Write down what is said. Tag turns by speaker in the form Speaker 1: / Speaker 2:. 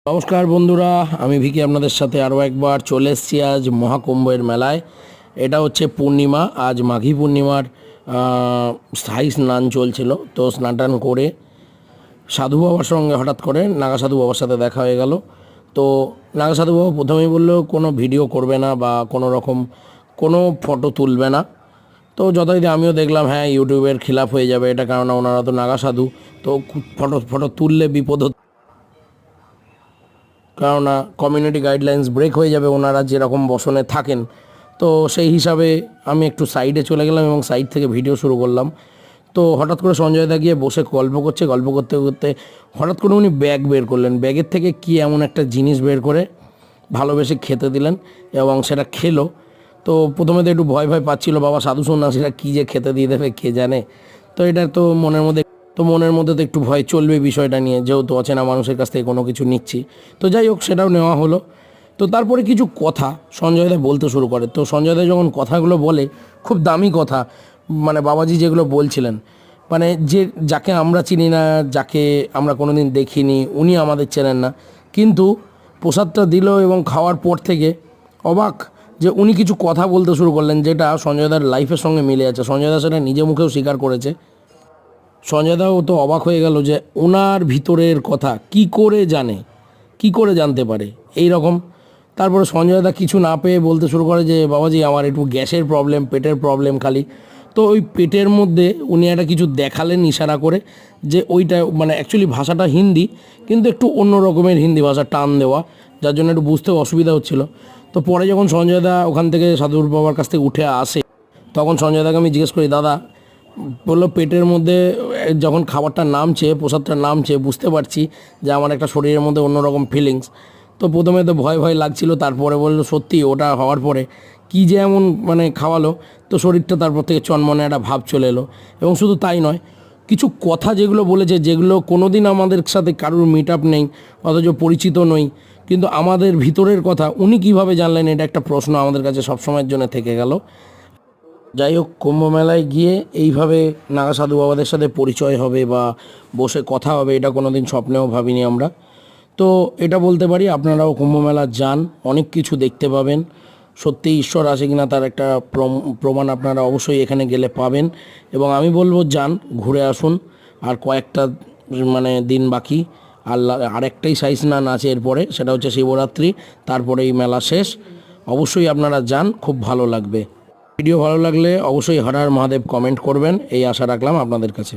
Speaker 1: নমস্কার বন্ধুরা, আমি ভিকি আপনাদের সাথে আরও একবার চলে এসেছি আজ মহাকুম্ভের মেলায়। এটা হচ্ছে পূর্ণিমা, আজ মাঘী পূর্ণিমার স্থায়ী স্নান চলছিল। তো স্নান টান করে সাধু বাবার সঙ্গে হঠাৎ করে নাগা সাধু বাবার সাথে দেখা হয়ে গেল। তো নাগা সাধু বাবা প্রথমেই বললো কোনো ভিডিও করবে না বা কোনো রকম কোনো ফটো তুলবে না। তো যথারীতি আমিও দেখলাম হ্যাঁ ইউটিউবের খিলাফ হয়ে যাবে এটা, কারণ ওনারা তো নাগা সাধু, তো ফটো তুললে বিপদ, কেননা কমিউনিটি গাইডলাইন্স ব্রেক হয়ে যাবে ওনারা যেরকম বসনে থাকেন। তো সেই হিসাবে আমি একটু সাইডে চলে গেলাম এবং সাইড থেকে ভিডিও শুরু করলাম। তো হঠাৎ করে সঞ্জয় দা গিয়ে বসে গল্প করতে করতে হঠাৎ করে উনি ব্যাগ বের করলেন। ব্যাগের থেকে কি এমন একটা জিনিস বের করে ভালোবেসে খেতে দিলেন এবং সেটা খেলো। তো প্রথমে তো একটু ভয় পাচ্ছিল, বাবা সাধু সন্ন্যাসীরা কী যে খেতে দিয়ে দেবে কে জানে। তো এটা তো মনের মধ্যে তো একটু ভয় চলবে বিষয়টা নিয়ে, যেহেতু অচেনা মানুষের কাছ থেকে কোনো কিছু নিচ্ছি। তো যাই হোক, সেটাও নেওয়া হলো। তো তারপরে কিছু কথা সঞ্জয়দা বলতে শুরু করে। তো সঞ্জয়দা যখন কথাগুলো বলে, খুব দামি কথা, মানে বাবাজি যেগুলো বলছিলেন, মানে যাকে আমরা চিনি না, যাকে আমরা কোনো দিন দেখিনি, উনি আমাদের চেনেন না, কিন্তু প্রসাদটা দিল এবং খাওয়ার পর থেকে অবাক যে উনি কিছু কথা বলতে শুরু করলেন যেটা সঞ্জয়দার লাইফের সঙ্গে মিলে আছে। সঞ্জয়দা সেটা নিজে মুখেও স্বীকার করেছে। সঞ্জয়দাও তো অবাক হয়ে গেল যে ওনার ভিতরের কথা কি করে জানে, কি করে জানতে পারে এই রকম। তারপরে সঞ্জয়দা কিছু না পেয়ে বলতে শুরু করে যে বাবাজি আমার একটু গ্যাসের প্রবলেম, পেটের প্রবলেম খালি। তো ওই পেটের মধ্যে উনি একটা কিছু দেখালেন ইশারা করে, যে ওইটা মানে অ্যাকচুয়ালি ভাষাটা হিন্দি, কিন্তু একটু অন্য রকমের হিন্দি ভাষা টান দেওয়া, যার জন্য একটু বুঝতেও অসুবিধা হচ্ছিল। তো পরে যখন সঞ্জয়দা ওখান থেকে সাধুর বাবার কাছ থেকে উঠে আসে, তখন সঞ্জয়দাকে আমি জিজ্ঞেস করি, দাদা বললো পেটের মধ্যে যখন খাবারটা নামছে, প্রসাদটা নামছে, বুঝতে পারছি যে আমার একটা শরীরের মধ্যে অন্যরকম ফিলিংস। তো প্রথমে তো ভয় লাগছিল, তারপরে বললো সত্যি ওটা হওয়ার পরে কী যে এমন মানে খাওয়ালো, তো শরীরটা তারপর থেকে চনমনে একটা ভাব চলে এলো। এবং শুধু তাই নয়, কিছু কথা যেগুলো বলেছে, যেগুলো কোনো দিন আমাদের সাথে কারুর মিট আপ নেই, অথচ পরিচিত নই, কিন্তু আমাদের ভিতরের কথা উনি কীভাবে জানলেন, এটা একটা প্রশ্ন আমাদের কাছে সবসময়ের জন্য থেকে গেল। যাই হোক, কুম্ভ মেলায় গিয়ে এইভাবে নাগা সাধু বাবাদের সাথে পরিচয় হবে বা বসে কথা হবে, এটা কোনো দিন স্বপ্নেও ভাবিনি আমরা। তো এটা বলতে পারি আপনারাও কুম্ভ মেলা যান, অনেক কিছু দেখতে পাবেন। সত্যি ঈশ্বর আছে কিনা তার একটা প্রমাণ আপনারা অবশ্যই এখানে গেলে পাবেন। এবং আমি বলবো যান, ঘুরে আসুন। আর কয়েকটা মানে দিন বাকি, আরেকটাই সাই স্নান আছে এরপরে, সেটা হচ্ছে শিবরাত্রি, তারপরে এই মেলা শেষ। অবশ্যই আপনারা যান, খুব ভালো লাগবে। ভিডিও ভালো লাগলে অবশ্যই হর হর মহাদেব কমেন্ট করবেন, এই আশা রাখলাম আপনাদের কাছে।